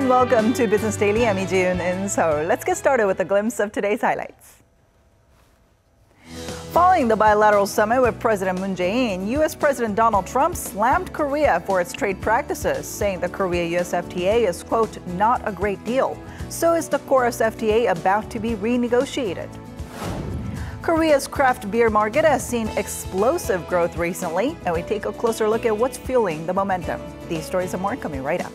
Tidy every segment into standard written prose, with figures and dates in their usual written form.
and welcome to Business Daily. I'm Lee-Jiun in Seoul. Let's get started with a glimpse of today's highlights. Following the bilateral summit with President Moon Jae-in, U.S. President Donald Trump slammed Korea for its trade practices, saying the Korea-U.S. FTA is, quote, not a great deal. So is the Korea-U.S. FTA about to be renegotiated. Korea's craft beer market has seen explosive growth recently, and we take a closer look at what's fueling the momentum. These stories and more coming right up.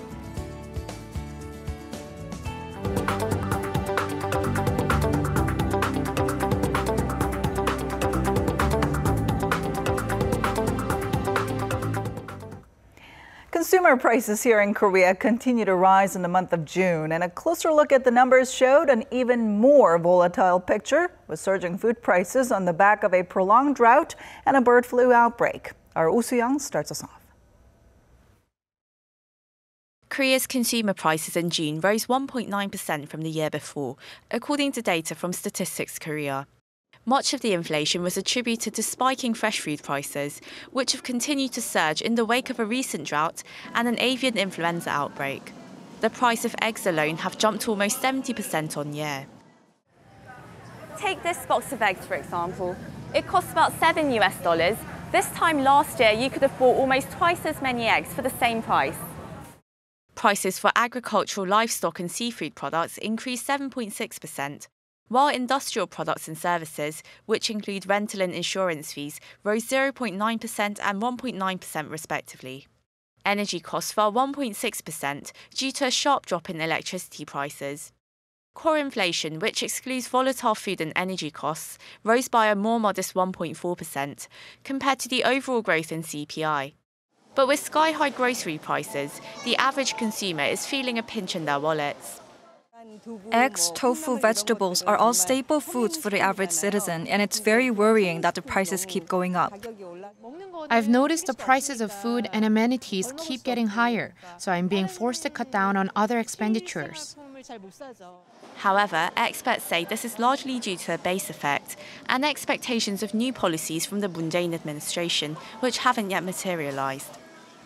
Consumer prices here in Korea continue to rise in the month of June, and a closer look at the numbers showed an even more volatile picture, with surging food prices on the back of a prolonged drought and a bird flu outbreak. Our Oh Soo-young starts us off. Korea's consumer prices in June rose 1.9% from the year before, according to data from Statistics Korea. Much of the inflation was attributed to spiking fresh food prices, which have continued to surge in the wake of a recent drought and an avian influenza outbreak. The price of eggs alone have jumped to almost 70% on year. Take this box of eggs, for example. It costs about $7 US. This time last year, you could have bought almost twice as many eggs for the same price. Prices for agricultural, livestock and seafood products increased 7.6%. While industrial products and services, which include rental and insurance fees, rose 0.9% and 1.9% respectively. Energy costs fell 1.6% due to a sharp drop in electricity prices. Core inflation, which excludes volatile food and energy costs, rose by a more modest 1.4% compared to the overall growth in CPI. But with sky-high grocery prices, the average consumer is feeling a pinch in their wallets. Eggs, tofu, vegetables are all staple foods for the average citizen, and it's very worrying that the prices keep going up. I've noticed the prices of food and amenities keep getting higher, so I'm being forced to cut down on other expenditures. However, experts say this is largely due to a base effect and expectations of new policies from the Moon Jae-in administration, which haven't yet materialized.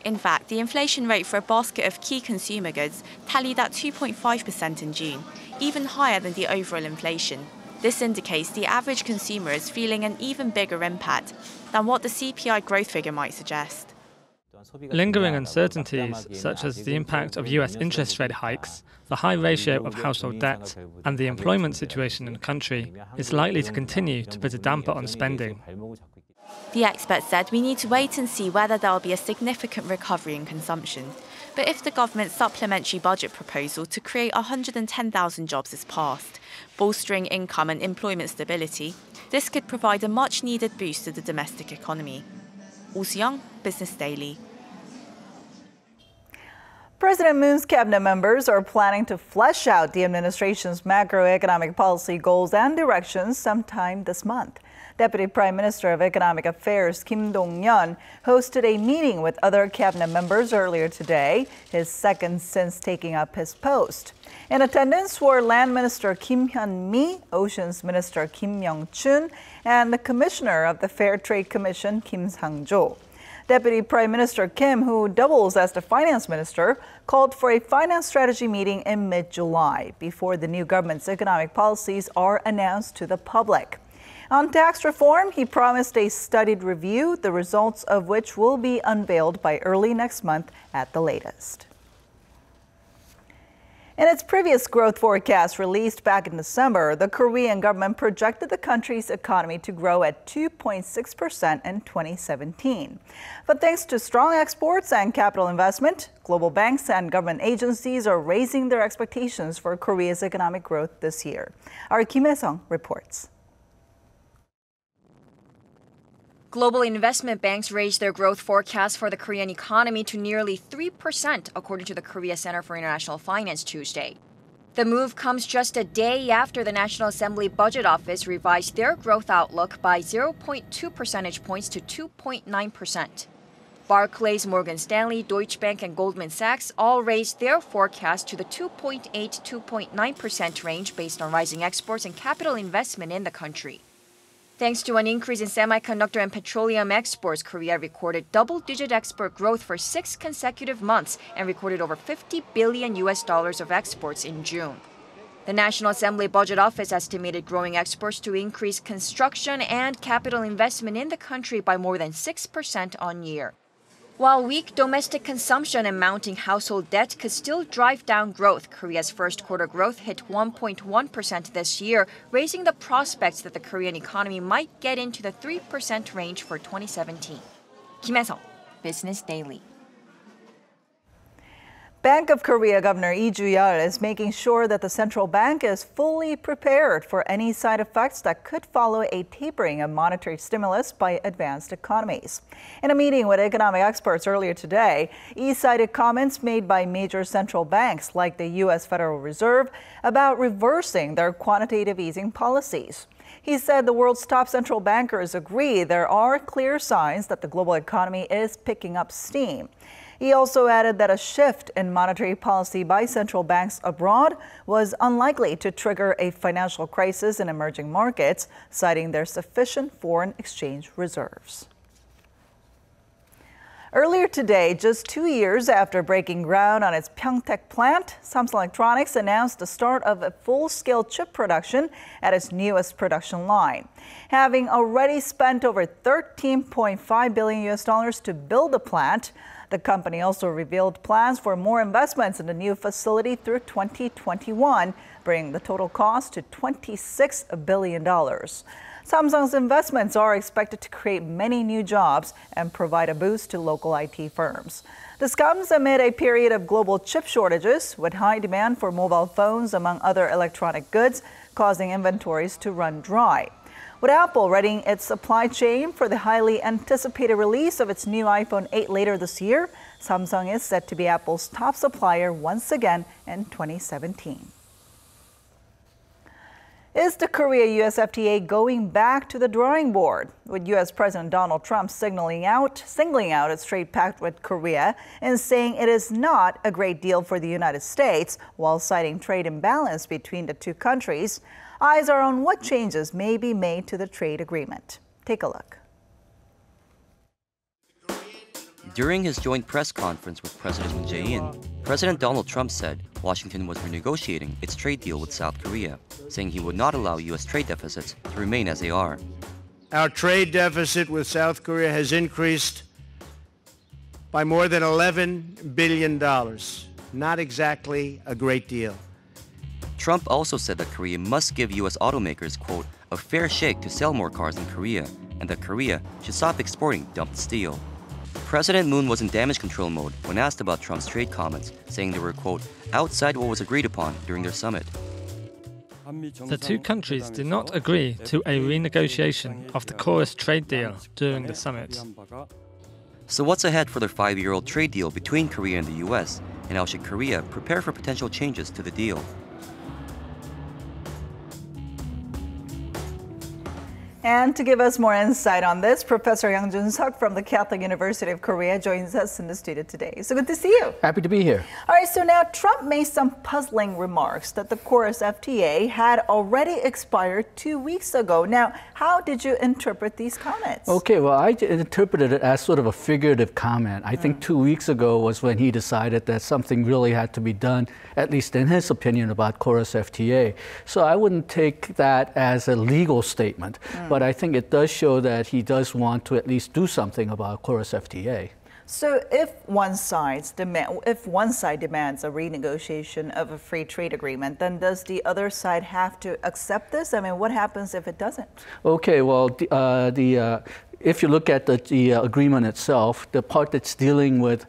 In fact, the inflation rate for a basket of key consumer goods tallied at 2.5% in June, even higher than the overall inflation. This indicates the average consumer is feeling an even bigger impact than what the CPI growth figure might suggest. Lingering uncertainties, such as the impact of US interest rate hikes, the high ratio of household debt, and the employment situation in the country, is likely to continue to put a damper on spending. The expert said we need to wait and see whether there will be a significant recovery in consumption. But if the government's supplementary budget proposal to create 110,000 jobs is passed, bolstering income and employment stability, this could provide a much-needed boost to the domestic economy. Oh Soo-young, Business Daily. President Moon's cabinet members are planning to flesh out the administration's macroeconomic policy goals and directions sometime this month. Deputy Prime Minister of Economic Affairs Kim Dong-yeon hosted a meeting with other cabinet members earlier today, his second since taking up his post. In attendance were Land Minister Kim Hyun-mi, Oceans Minister Kim Young-chun, and the Commissioner of the Fair Trade Commission, Kim Sang-jo. Deputy Prime Minister Kim, who doubles as the Finance Minister, called for a finance strategy meeting in mid-July before the new government's economic policies are announced to the public. On tax reform, he promised a studied review, the results of which will be unveiled by early next month at the latest. In its previous growth forecast released back in December, the Korean government projected the country's economy to grow at 2.6% in 2017. But thanks to strong exports and capital investment, global banks and government agencies are raising their expectations for Korea's economic growth this year. Our Kim Hae-sung reports. Global investment banks raised their growth forecast for the Korean economy to nearly 3%, according to the Korea Center for International Finance Tuesday. The move comes just a day after the National Assembly Budget Office revised their growth outlook by 0.2 percentage points to 2.9%. Barclays, Morgan Stanley, Deutsche Bank, and Goldman Sachs all raised their forecast to the 2.8 to 2.9% range based on rising exports and capital investment in the country. Thanks to an increase in semiconductor and petroleum exports, Korea recorded double-digit export growth for 6 consecutive months and recorded over $50 billion of exports in June. The National Assembly Budget Office estimated growing exports to increase construction and capital investment in the country by more than 6% on year. While weak domestic consumption and mounting household debt could still drive down growth, Korea's first quarter growth hit 1.1% this year, raising the prospects that the Korean economy might get into the 3% range for 2017. Kim Hae-sung, Business Daily. Bank of Korea Governor Lee Ju-yeol is making sure that the central bank is fully prepared for any side effects that could follow a tapering of monetary stimulus by advanced economies. In a meeting with economic experts earlier today, Lee cited comments made by major central banks like the U.S. Federal Reserve about reversing their quantitative easing policies. He said the world's top central bankers agree there are clear signs that the global economy is picking up steam. He also added that a shift in monetary policy by central banks abroad was unlikely to trigger a financial crisis in emerging markets, citing their sufficient foreign exchange reserves. Earlier today, just 2 years after breaking ground on its Pyeongtaek plant, Samsung Electronics announced the start of a full-scale chip production at its newest production line. Having already spent over $13.5 billion to build the plant, the company also revealed plans for more investments in the new facility through 2021, bringing the total cost to $26 billion. Samsung's investments are expected to create many new jobs and provide a boost to local IT firms. This comes amid a period of global chip shortages, with high demand for mobile phones, among other electronic goods, causing inventories to run dry. With Apple readying its supply chain for the highly anticipated release of its new iPhone 8 later this year, Samsung is set to be Apple's top supplier once again in 2017. Is the Korea-U.S. FTA going back to the drawing board? With U.S. President Donald Trump singling out its trade pact with Korea and saying it is not a great deal for the United States, while citing trade imbalance between the two countries, eyes are on what changes may be made to the trade agreement. Take a look. During his joint press conference with President Moon Jae-in, President Donald Trump said Washington was renegotiating its trade deal with South Korea, saying he would not allow U.S. trade deficits to remain as they are. Our trade deficit with South Korea has increased by more than $11 billion. Not exactly a great deal. Trump also said that Korea must give U.S. automakers, quote, a fair shake to sell more cars in Korea, and that Korea should stop exporting dumped steel. President Moon was in damage control mode when asked about Trump's trade comments, saying they were, quote, outside what was agreed upon during their summit. The two countries did not agree to a renegotiation of the Korea-U.S. trade deal during the summit. So what's ahead for their 5-year-old trade deal between Korea and the U.S., and how should Korea prepare for potential changes to the deal? And to give us more insight on this, Professor Yang Jun-seok from the Catholic University of Korea joins us in the studio today. So good to see you. Happy to be here. All right, so now Trump made some puzzling remarks that the Korea-U.S. FTA had already expired 2 weeks ago. Now, how did you interpret these comments? Okay, well, I interpreted it as sort of a figurative comment. I think 2 weeks ago was when he decided that something really had to be done, at least in his opinion, about Korea-U.S. FTA. So I wouldn't take that as a legal statement. But I think it does show that he does want to at least do something about Korea-U.S. FTA. So if one side demands a renegotiation of a free trade agreement, then does the other side have to accept this? I mean, what happens if it doesn't? Okay, well, if you look at the agreement itself, the part that's dealing with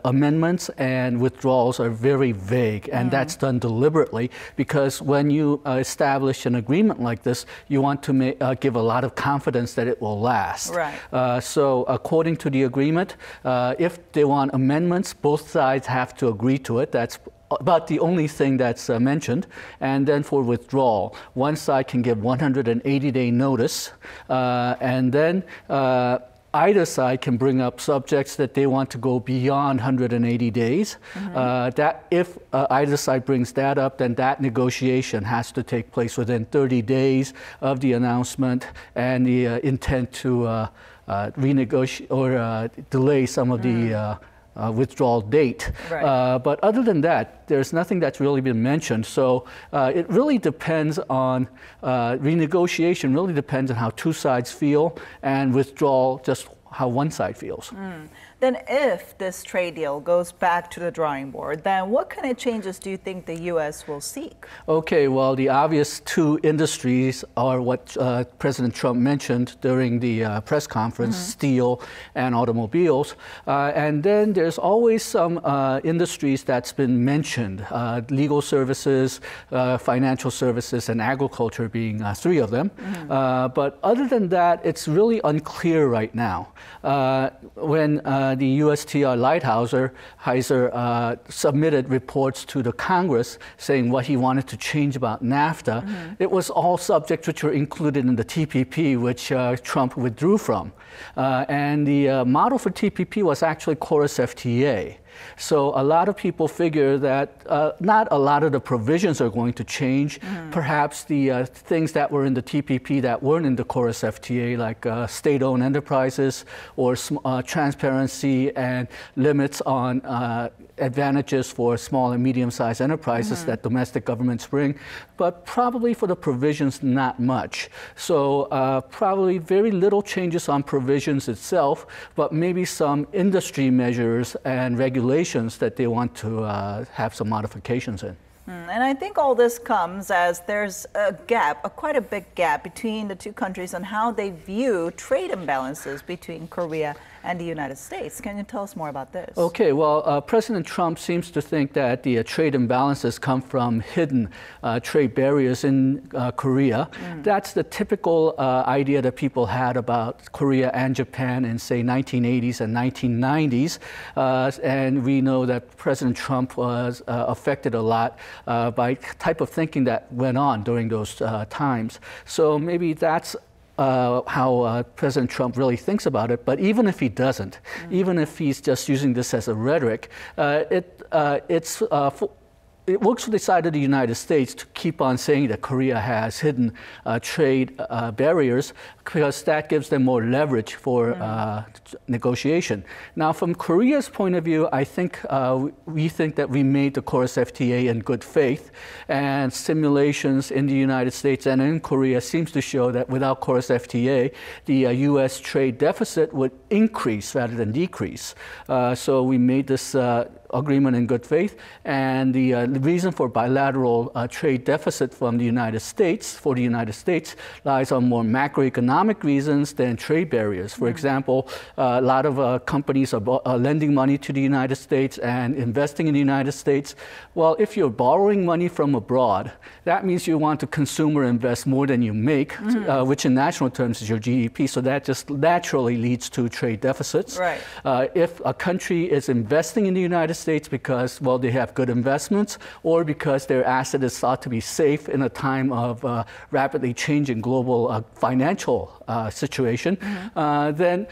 amendments and withdrawals are very vague, and that's done deliberately because when you establish an agreement like this, you want to give a lot of confidence that it will last. Right. So according to the agreement, if they want amendments, both sides have to agree to it. That's about the only thing that's mentioned. And then for withdrawal, one side can give 180-day notice, and then either side can bring up subjects that they want to go beyond 180 days. That if either side brings that up, then that negotiation has to take place within 30 days of the announcement and the intent to renegotiate or delay some of the withdrawal date. Right. But other than that, there's nothing that's really been mentioned. So it really depends on renegotiation, really depends on how two sides feel, and withdrawal just how one side feels. Then if this trade deal goes back to the drawing board, then what kind of changes do you think the U.S. will seek? Okay, well, the obvious two industries are what President Trump mentioned during the press conference, steel and automobiles. And then there's always some industries that's been mentioned, legal services, financial services, and agriculture being three of them. But other than that, it's really unclear right now. When the USTR Lighthizer submitted reports to the Congress saying what he wanted to change about NAFTA. It was all subjects which were included in the TPP, which Trump withdrew from. And the model for TPP was actually Korea-U.S. So a lot of people figure that not a lot of the provisions are going to change. Perhaps the things that were in the TPP that weren't in the Korea-U.S. like state-owned enterprises or transparency and limits on advantages for small and medium-sized enterprises that domestic governments bring, but probably for the provisions, not much. So probably very little changes on provisions itself, but maybe some industry measures and regulations that they want to have some modifications in. And I think all this comes as there's a gap, quite a big gap between the two countries on how they view trade imbalances between Korea and the United States. Can you tell us more about this? Okay, well, President Trump seems to think that the trade imbalances come from hidden trade barriers in Korea. That's the typical idea that people had about Korea and Japan in, say, 1980s and 1990s. And we know that President Trump was affected a lot by type of thinking that went on during those times. So maybe that's how President Trump really thinks about it. But even if he doesn't, even if he's just using this as a rhetoric, it works for the side of the United States to keep on saying that Korea has hidden trade barriers, because that gives them more leverage for negotiation. Now, from Korea's point of view, I think we think that we made the Korea-FTA in good faith, and simulations in the United States and in Korea seems to show that without Korea-FTA, the U.S. trade deficit would increase rather than decrease. So we made this agreement in good faith, and the reason for bilateral trade deficit from the United States, for the United States, lies on more macroeconomic reasons than trade barriers. For example, a lot of companies are lending money to the United States and investing in the United States. Well, if you're borrowing money from abroad, that means you want to consume or invest more than you make, which in national terms is your GDP, so that just naturally leads to trade deficits. Right. If a country is investing in the United States because, well, they have good investments, or because their asset is thought to be safe in a time of rapidly changing global financial situation, then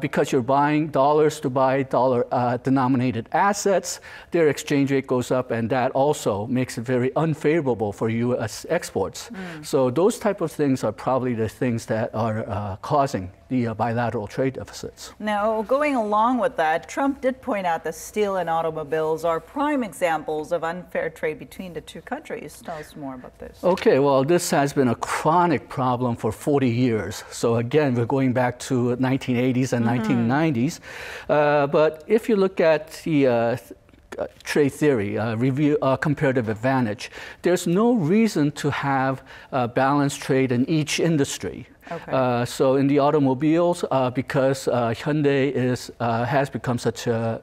because you're buying dollars to buy dollar-denominated assets, their exchange rate goes up, and that also makes it very unfavorable for U.S. exports. So those type of things are probably the things that are causing the bilateral trade deficits. Now, going along with that, Trump did point out that steel and automobiles are prime examples of unfair trade between the two countries. Tell us more about this. Okay, well, this has been a chronic problem for 40 years. So again, we're going back to 1980s and 1990s. But if you look at the trade theory, comparative advantage, there's no reason to have balanced trade in each industry. Okay. So in the automobiles, because Hyundai has become such a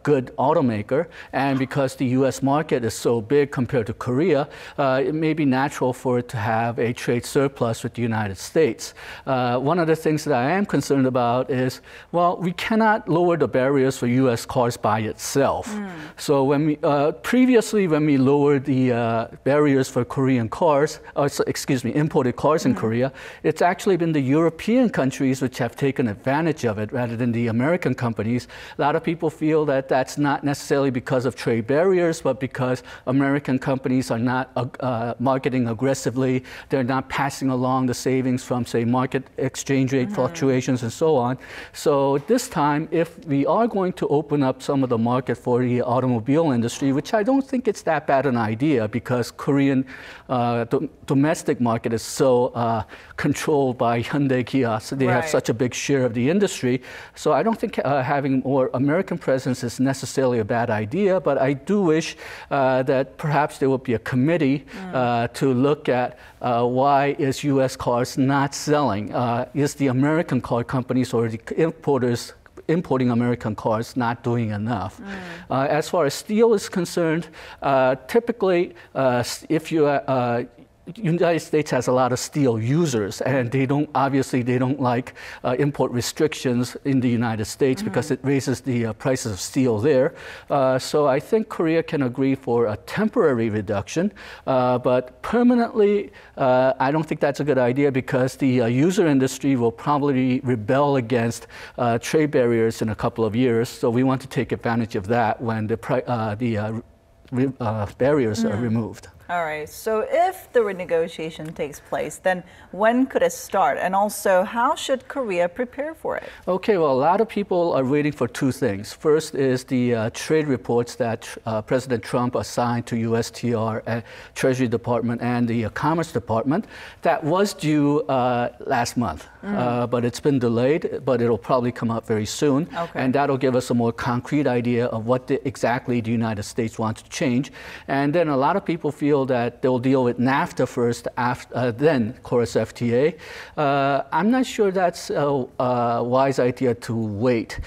good automaker, and because the U.S. market is so big compared to Korea, it may be natural for it to have a trade surplus with the United States. One of the things that I am concerned about is, well, we cannot lower the barriers for U.S. cars by itself. So when we previously, when we lowered the barriers for Korean cars, imported cars in Korea, it's actually been the European countries which have taken advantage of it rather than the American companies. A lot of people feel that that's not necessarily because of trade barriers, but because American companies are not marketing aggressively. They're not passing along the savings from, say, market exchange rate fluctuations and so on. So this time, if we are going to open up some of the market for the automobile industry, which I don't think it's that bad an idea because Korean domestic market is so controlled by Hyundai, Kia. So they have such a big share of the industry. So I don't think having more American presence is necessarily a bad idea, but I do wish that perhaps there would be a committee to look at why is U.S. cars not selling? Is the American car companies or the importers importing American cars not doing enough? As far as steel is concerned, typically if you United States has a lot of steel users, and they don't like import restrictions in the United States because it raises the prices of steel there. So I think Korea can agree for a temporary reduction, but permanently, I don't think that's a good idea because the user industry will probably rebel against trade barriers in a couple of years. So we want to take advantage of that when the barriers are removed. All right, so if the renegotiation takes place, then when could it start? And also, how should Korea prepare for it? Okay, well, a lot of people are waiting for two things. First is the trade reports that President Trump assigned to USTR, Treasury Department, and the Commerce Department. That was due last month, but it's been delayed, but it'll probably come out very soon. Okay. And that'll give us a more concrete idea of what exactly the United States wants to change. And then a lot of people feel that they'll deal with NAFTA first, then Korea-FTA. I'm not sure that's a wise idea to wait,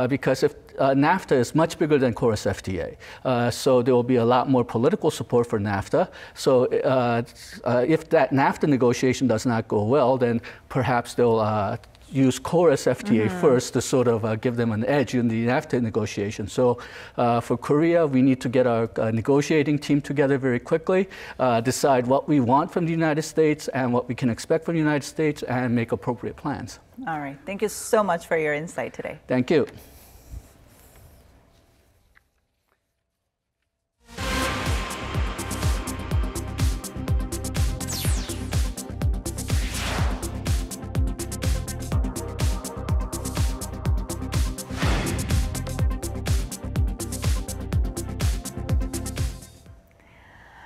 because if NAFTA is much bigger than Korea-FTA, so there will be a lot more political support for NAFTA. So if that NAFTA negotiation does not go well, then perhaps they'll use Korea-FTA first to sort of give them an edge in the NAFTA negotiation. So for Korea, we need to get our negotiating team together very quickly, decide what we want from the United States and what we can expect from the United States, and make appropriate plans. All right. Thank you so much for your insight today. Thank you.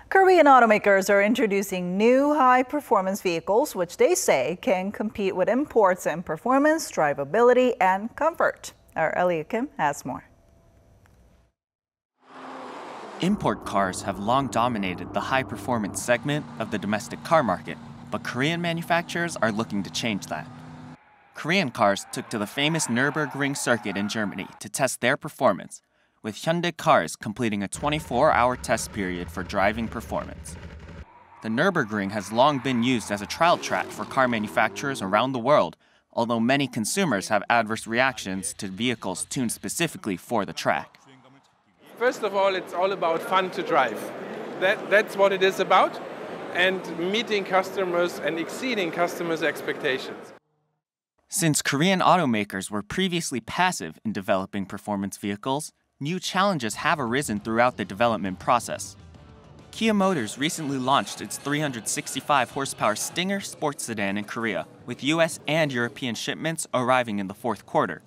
Korean automakers are introducing new high-performance vehicles, which they say can compete with imports in performance, drivability, and comfort. Our Elliot Kim has more. Import cars have long dominated the high-performance segment of the domestic car market, but Korean manufacturers are looking to change that. Korean cars took to the famous Nürburgring circuit in Germany to test their performance, with Hyundai cars completing a 24-hour test period for driving performance. The Nürburgring has long been used as a trial track for car manufacturers around the world, although many consumers have adverse reactions to vehicles tuned specifically for the track. First of all, it's all about fun to drive. That's what it is about, and meeting customers and exceeding customers' expectations. Since Korean automakers were previously passive in developing performance vehicles, new challenges have arisen throughout the development process. Kia Motors recently launched its 365-horsepower Stinger sports sedan in Korea, with US and European shipments arriving in the fourth quarter.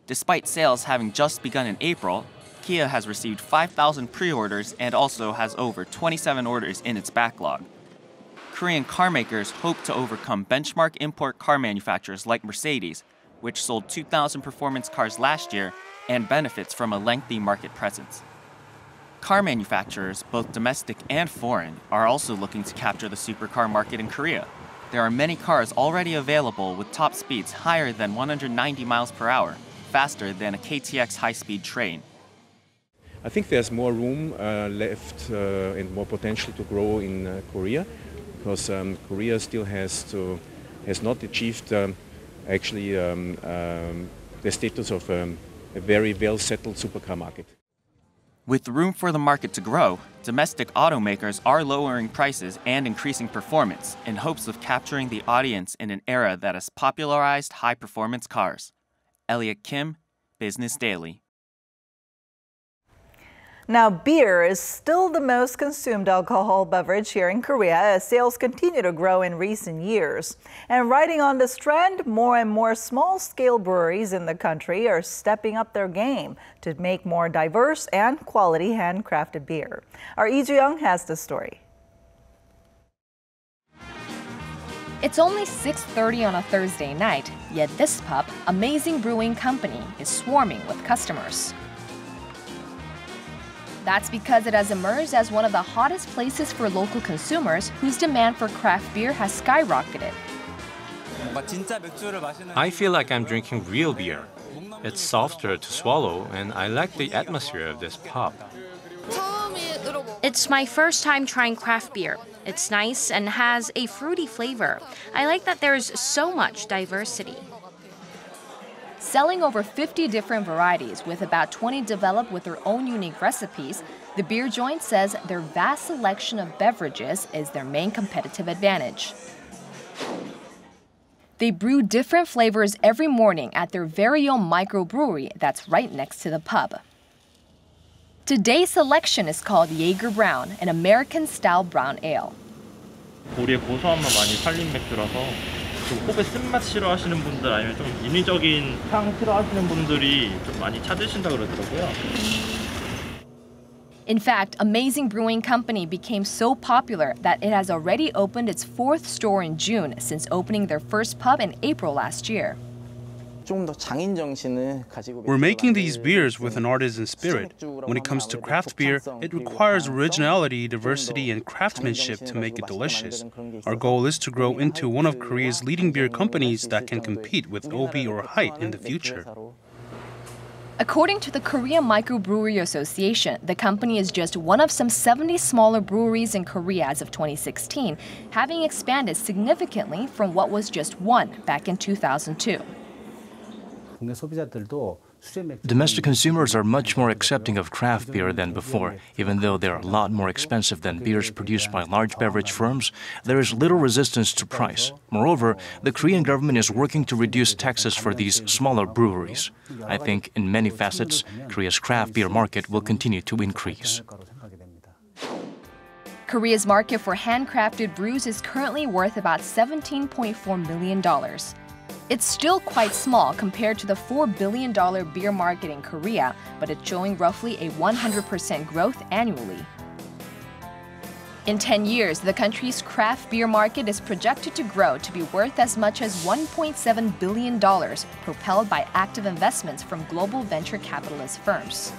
Despite sales having just begun in April, Kia has received 5,000 pre-orders and also has over 27 orders in its backlog. Korean carmakers hope to overcome benchmark import car manufacturers like Mercedes, which sold 2,000 performance cars last year and benefits from a lengthy market presence. Car manufacturers, both domestic and foreign, are also looking to capture the supercar market in Korea. There are many cars already available with top speeds higher than 190 miles per hour, faster than a KTX high-speed train. I think there's more room left and more potential to grow in Korea, because Korea still has not achieved the status of a very well-settled supercar market. With room for the market to grow, domestic automakers are lowering prices and increasing performance in hopes of capturing the audience in an era that has popularized high-performance cars. Elliot Kim, Business Daily. Now, beer is still the most consumed alcohol beverage here in Korea as sales continue to grow in recent years. And riding on this trend, more and more small-scale breweries in the country are stepping up their game to make more diverse and quality handcrafted beer. Our Lee Ju-young has the story. It's only 6:30 on a Thursday night, yet this pub, Amazing Brewing Company, is swarming with customers. That's because it has emerged as one of the hottest places for local consumers whose demand for craft beer has skyrocketed. I feel like I'm drinking real beer. It's softer to swallow, and I like the atmosphere of this pub. It's my first time trying craft beer. It's nice and has a fruity flavor. I like that there's so much diversity. Selling over 50 different varieties with about 20 developed with their own unique recipes, the beer joint says their vast selection of beverages is their main competitive advantage. They brew different flavors every morning at their very own microbrewery that's right next to the pub. Today's selection is called Jaeger Brown, an American-style brown ale. 보리의 고소함만 많이 살린 맥주라서 좀 호배 쓴맛 싫어하시는 분들 아니면 좀 인위적인 향 싫어하시는 분들이 좀 많이 찾으신다 그러더라고요. In fact, Amazing Brewing Company became so popular that it has already opened its 4th store in June since opening their first pub in April last year. We're making these beers with an artisan spirit. When it comes to craft beer, it requires originality, diversity, and craftsmanship to make it delicious. Our goal is to grow into one of Korea's leading beer companies that can compete with OB or Height in the future. According to the Korea Microbrewery Association, the company is just one of some 70 smaller breweries in Korea as of 2016, having expanded significantly from what was just one back in 2002. Domestic consumers are much more accepting of craft beer than before. Even though they're a lot more expensive than beers produced by large beverage firms, there is little resistance to price. Moreover, the Korean government is working to reduce taxes for these smaller breweries. I think in many facets, Korea's craft beer market will continue to increase. Korea's market for handcrafted brews is currently worth about $17.4 million. It's still quite small compared to the $4 billion beer market in Korea, but it's showing roughly a 100% growth annually. In 10 years, the country's craft beer market is projected to grow to be worth as much as $1.7 billion, propelled by active investments from global venture capitalist firms.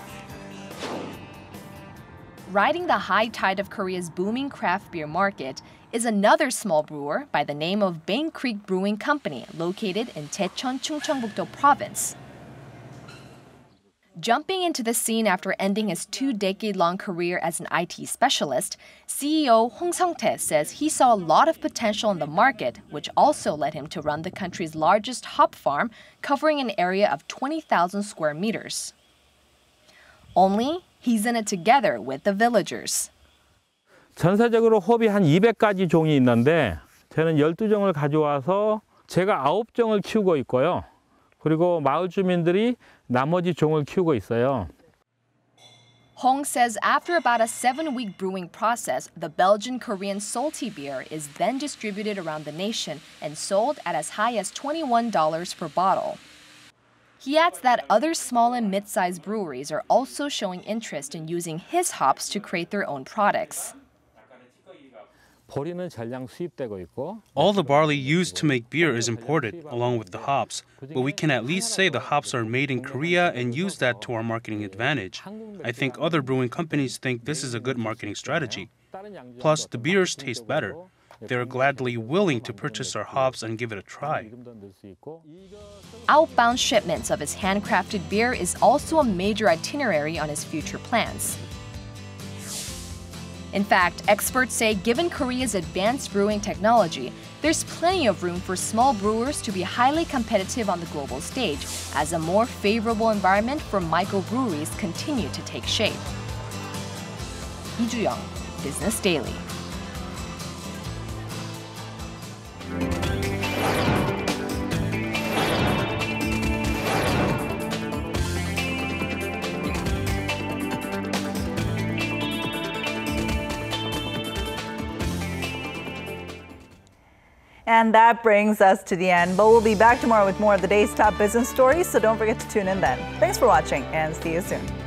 Riding the high tide of Korea's booming craft beer market is another small brewer by the name of Bane Creek Brewing Company, located in Daecheon, Chungcheongbuk-do Province. Jumping into the scene after ending his 2-decade-long career as an IT specialist, CEO Hong Sung-tae says he saw a lot of potential in the market, which also led him to run the country's largest hop farm, covering an area of 20,000 square meters. Only he's in it together with the villagers. 전세적으로 홉이 한 200가지 종이 있는데 저는 12종을 가져와서 제가 9종을 키우고 있고요. 그리고 마을 주민들이 나머지 종을 키우고 있어요. Hong says after about a 7-week brewing process, the Belgian-Korean salty beer is then distributed around the nation and sold at as high as $21 per bottle. He adds that other small and mid-sized breweries are also showing interest in using his hops to create their own products. All the barley used to make beer is imported, along with the hops, but we can at least say the hops are made in Korea and use that to our marketing advantage. I think other brewing companies think this is a good marketing strategy. Plus, the beers taste better. They're gladly willing to purchase our hops and give it a try. Outbound shipments of his handcrafted beer is also a major itinerary on his future plans. In fact, experts say given Korea's advanced brewing technology, there's plenty of room for small brewers to be highly competitive on the global stage as a more favorable environment for microbreweries continue to take shape. 이주영, Business Daily. And that brings us to the end, but we'll be back tomorrow with more of the day's top business stories, so don't forget to tune in then. Thanks for watching, and see you soon.